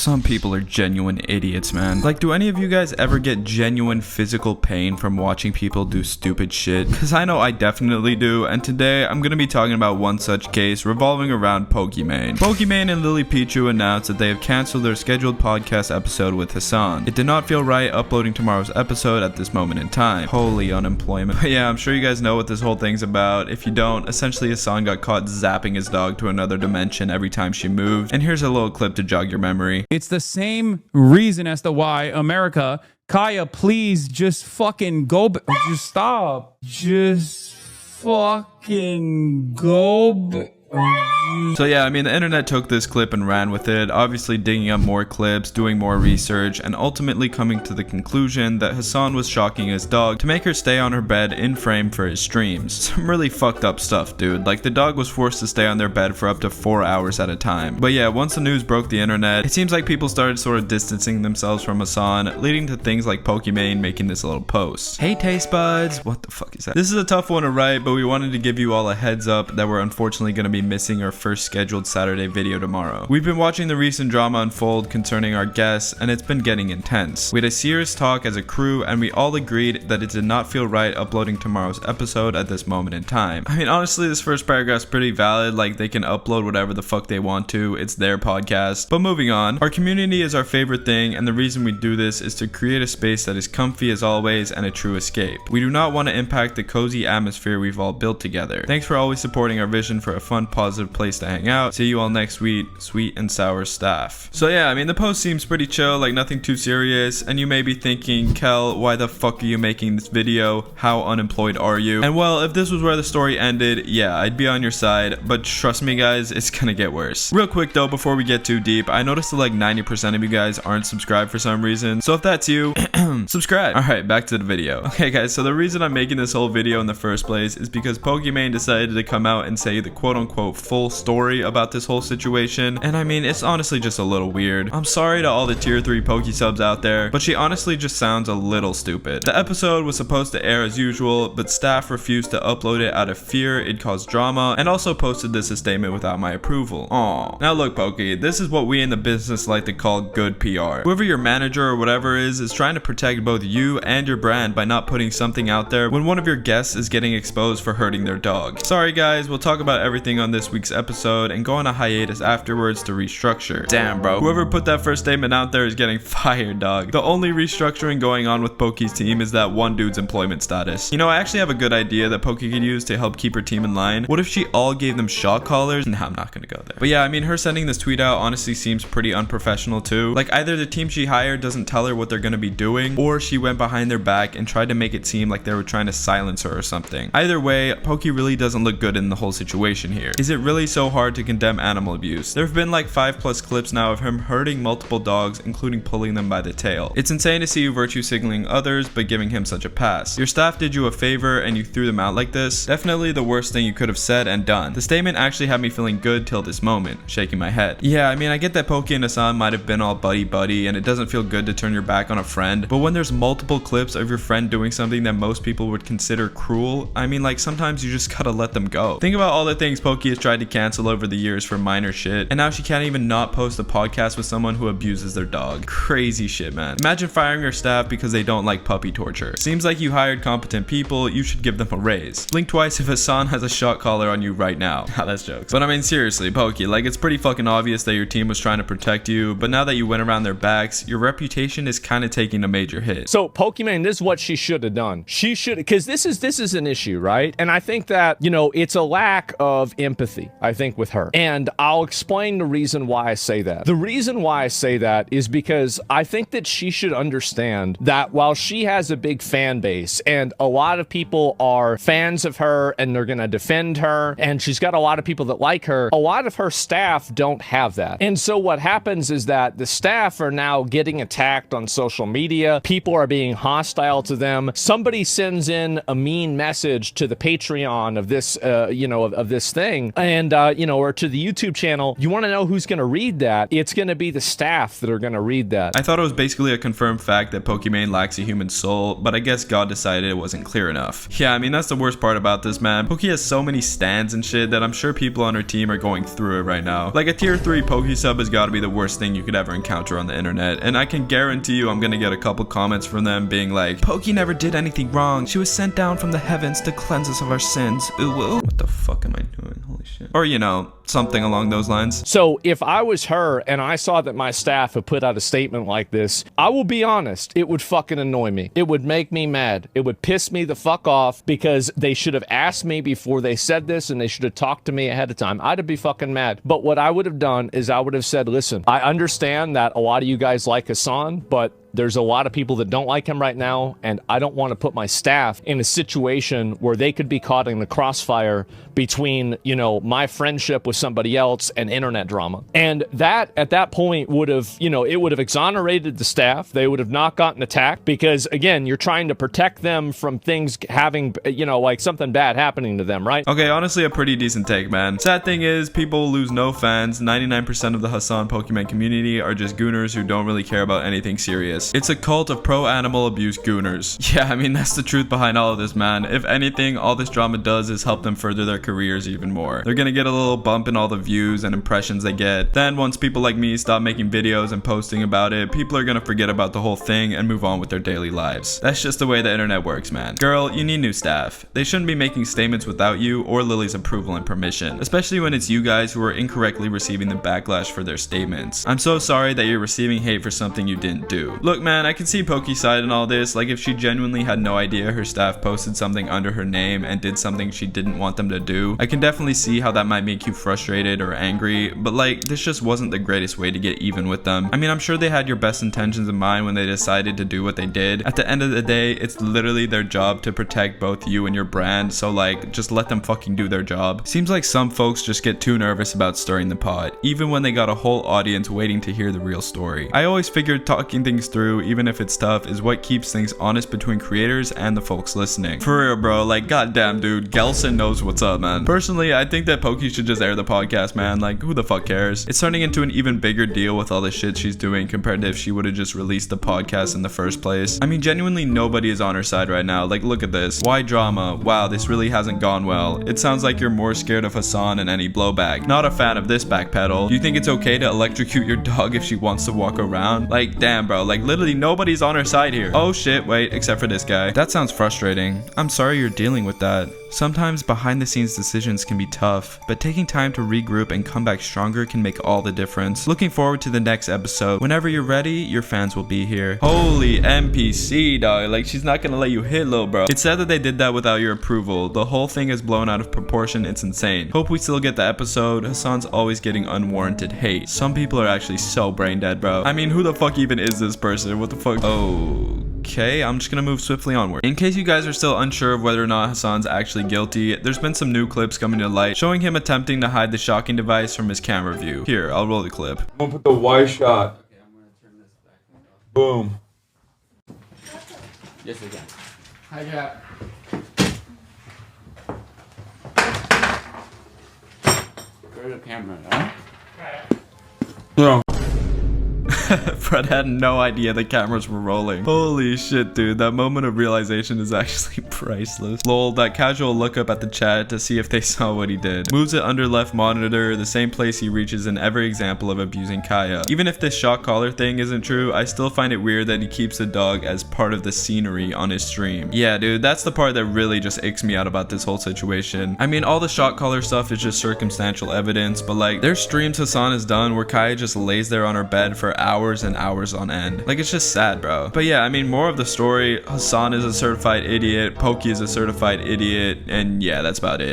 Some people are genuine idiots, man. Like, do any of you guys ever get genuine physical pain from watching people do stupid shit? Because I know I definitely do, and today I'm gonna be talking about one such case revolving around Pokimane. Pokimane and Lily Pichu announced that they have canceled their scheduled podcast episode with Hasan. It did not feel right uploading tomorrow's episode at this moment in time. Holy unemployment. But yeah, I'm sure you guys know what this whole thing's about. If you don't, essentially Hasan got caught zapping his dog to another dimension every time she moved. And here's a little clip to jog your memory. It's the same reason as to why America, Kaya, please just fucking go. Just stop. Just fucking go. So yeah, I mean, the internet took this clip and ran with it, obviously digging up more clips, doing more research, and ultimately coming to the conclusion that Hasan was shocking his dog to make her stay on her bed in frame for his streams. Some really fucked up stuff, dude. Like, the dog was forced to stay on their bed for up to 4 hours at a time. But yeah, once the news broke the internet, it seems like people started sort of distancing themselves from Hasan, leading to things like Pokimane making this little post. Hey taste buds, what the fuck is that? This is a tough one to write, but we wanted to give you all a heads up that we're unfortunately going to be missing our first scheduled Saturday video tomorrow. We've been watching the recent drama unfold concerning our guests, and it's been getting intense. We had a serious talk as a crew, and we all agreed that it did not feel right uploading tomorrow's episode at this moment in time. I mean, honestly, this first paragraph's pretty valid. Like, they can upload whatever the fuck they want to. It's their podcast. But moving on, our community is our favorite thing, and the reason we do this is to create a space that is comfy as always and a true escape. We do not want to impact the cozy atmosphere we've all built together. Thanks for always supporting our vision for a fun, positive place to hang out. See you all next week, sweet and sour staff. So yeah, I mean, the post seems pretty chill, like nothing too serious, and you may be thinking, Kel, why the fuck are you making this video? How unemployed are you? And well, if this was where the story ended, yeah, I'd be on your side, but trust me guys, it's gonna get worse. Real quick though, before we get too deep, I noticed that like 90% of you guys aren't subscribed for some reason, so if that's you, subscribe. Alright, back to the video. Okay guys, so the reason I'm making this whole video in the first place is because Pokimane decided to come out and say the quote-unquote full story about this whole situation, and I mean, it's honestly just a little weird. I'm sorry to all the tier 3 Poke subs out there, but she honestly just sounds a little stupid. The episode was supposed to air as usual, but staff refused to upload it out of fear it'd cause drama, and also posted this as a statement without my approval. Aww. Now look, Poke, this is what we in the business like to call good PR. Whoever your manager or whatever is trying to protect both you and your brand by not putting something out there when one of your guests is getting exposed for hurting their dog. Sorry guys, we'll talk about everything on this week's episode and go on a hiatus afterwards to restructure. Damn bro, whoever put that first statement out there is getting fired, dog. The only restructuring going on with Poke's team is that one dude's employment status. You know, I actually have a good idea that Poke could use to help keep her team in line. What if she all gave them shock collars? Nah, I'm not gonna go there. But yeah, I mean, her sending this tweet out honestly seems pretty unprofessional too. Like, either the team she hired doesn't tell her what they're gonna be doing, or she went behind their back and tried to make it seem like they were trying to silence her or something. Either way, Poke really doesn't look good in the whole situation here. Is it really so hard to condemn animal abuse? There have been like 5+ clips now of him hurting multiple dogs, including pulling them by the tail. It's insane to see you virtue signaling others but giving him such a pass. Your staff did you a favor and you threw them out like this. Definitely the worst thing you could have said and done. The statement actually had me feeling good till this moment, shaking my head. Yeah, I mean, I get that Poke and Hasan might have been all buddy and it doesn't feel good to turn your back on a friend, but when there's multiple clips of your friend doing something that most people would consider cruel, I mean, like, sometimes you just gotta let them go. Think about all the things Poke has tried to cancel over the years for minor shit, and now she can't even not post a podcast with someone who abuses their dog. Crazy shit, man. Imagine firing your staff because they don't like puppy torture. Seems like you hired competent people, you should give them a raise. Blink twice if Hasan has a shock collar on you right now. That's jokes. But I mean, seriously, Poke, like, it's pretty fucking obvious that your team was trying to protect you, but now that you went around their backs, your reputation is kind of taking a major hit. So Pokimane, this is what she should have done. She should, because this is an issue, right? And I think that, you know, it's a lack of empathy, I think, with her. And I'll explain the reason why I say that. The reason why I say that is because I think that she should understand that while she has a big fan base and a lot of people are fans of her and they're gonna defend her, and she's got a lot of people that like her, a lot of her staff don't have that. And so what happens is that the staff are now getting attacked on social media. People are being hostile to them. Somebody sends in a mean message to the Patreon of this, you know, of this thing, thing, and or to the YouTube channel, you want to know who's going to read that? It's going to be the staff that are going to read that. I thought it was basically a confirmed fact that Pokimane lacks a human soul, but I guess God decided it wasn't clear enough. Yeah, I mean, that's the worst part about this, man. Poki has so many stands and shit that I'm sure people on her team are going through it right now. Like, a tier 3 Poki sub has got to be the worst thing you could ever encounter on the internet, and I can guarantee you I'm gonna get a couple comments from them being like, Poki never did anything wrong. She was sent down from the heavens to cleanse us of our sins. Ooh, ooh. What the fuck am I doing? Holy shit. Or, something along those lines. So if I was her and I saw that my staff had put out a statement like this, I will be honest, it would fucking annoy me. It would make me mad. It would piss me the fuck off, because they should have asked me before they said this, and they should have talked to me ahead of time. I'd be fucking mad. But what I would have done is I would have said, listen, I understand that a lot of you guys like Hasan, but there's a lot of people that don't like him right now, and I don't want to put my staff in a situation where they could be caught in the crossfire between, my friendship with somebody else and internet drama. And that, at that point, would have, it would have exonerated the staff. They would have not gotten attacked, because, again, you're trying to protect them from things having, like something bad happening to them, right? Okay, honestly, a pretty decent take, man. Sad thing is, people lose no fans. 99% of the Hasan Pokimane community are just gooners who don't really care about anything serious. It's a cult of pro-animal abuse gooners. Yeah, I mean, that's the truth behind all of this, man. If anything, all this drama does is help them further their careers even more. They're gonna get a little bump in all the views and impressions they get. Then once people like me stop making videos and posting about it, people are gonna forget about the whole thing and move on with their daily lives. That's just the way the internet works, man. Girl, you need new staff. They shouldn't be making statements without you or Lily's approval and permission, especially when it's you guys who are incorrectly receiving the backlash for their statements. I'm so sorry that you're receiving hate for something you didn't do. Look, man, I can see Poki's side in all this. Like, if she genuinely had no idea her staff posted something under her name and did something she didn't want them to do, I can definitely see how that might make you frustrated or angry, but like, this just wasn't the greatest way to get even with them. I mean, I'm sure they had your best intentions in mind when they decided to do what they did. At the end of the day, it's literally their job to protect both you and your brand, so like, just let them fucking do their job. Seems like some folks just get too nervous about stirring the pot, even when they got a whole audience waiting to hear the real story. I always figured talking things through, even if it's tough, is what keeps things honest between creators and the folks listening. For real, bro, like, goddamn, dude, Gelson knows what's up, man. Personally, I think that Poki should just air the podcast, man. Like, who the fuck cares? It's turning into an even bigger deal with all the shit she's doing compared to if she would have just released the podcast in the first place. I mean, genuinely nobody is on her side right now. Like, look at this. Why drama? Wow, this really hasn't gone well. It sounds like you're more scared of Hasan and any blowback. Not a fan of this backpedal. Do you think it's okay to electrocute your dog if she wants to walk around? Like, damn, bro. Like, literally nobody's on her side here. Oh shit, wait, except for this guy. That sounds frustrating. I'm sorry you're dealing with that. Sometimes behind the scenes decisions can be tough, but taking time to regroup and come back stronger can make all the difference. Looking forward to the next episode. Whenever you're ready, your fans will be here. Holy NPC, dog. Like, she's not gonna let you hit, little bro. It's sad that they did that without your approval. The whole thing is blown out of proportion. It's insane. Hope we still get the episode. Hasan's always getting unwarranted hate. Some people are actually so brain dead, bro. I mean, who the fuck even is this person? What the fuck? Okay, I'm just gonna move swiftly onward. In case you guys are still unsure of whether or not Hasan's actually guilty, there's been some new clips coming to light showing him attempting to hide the shocking device from his camera view. Here, I'll roll the clip. I'm gonna put the Y shot. Okay, I'm gonna turn this back off. Boom. Yes, I can. Hi, Jack. Where's the camera, huh? No. Fred had no idea the cameras were rolling. Holy shit, dude. That moment of realization is actually priceless. Lol, that casual look up at the chat to see if they saw what he did. Moves it under left monitor, the same place he reaches in every example of abusing Kaya. Even if this shock collar thing isn't true, I still find it weird that he keeps the dog as part of the scenery on his stream. Yeah, dude, that's the part that really just icks me out about this whole situation. I mean, all the shock collar stuff is just circumstantial evidence, but like, there's streams Hasan has done where Kaya just lays there on her bed for hours and hours on end. Like, it's just sad, bro. But yeah, I mean, more of the story. Hasan is a certified idiot, Poki is a certified idiot, and yeah, that's about it.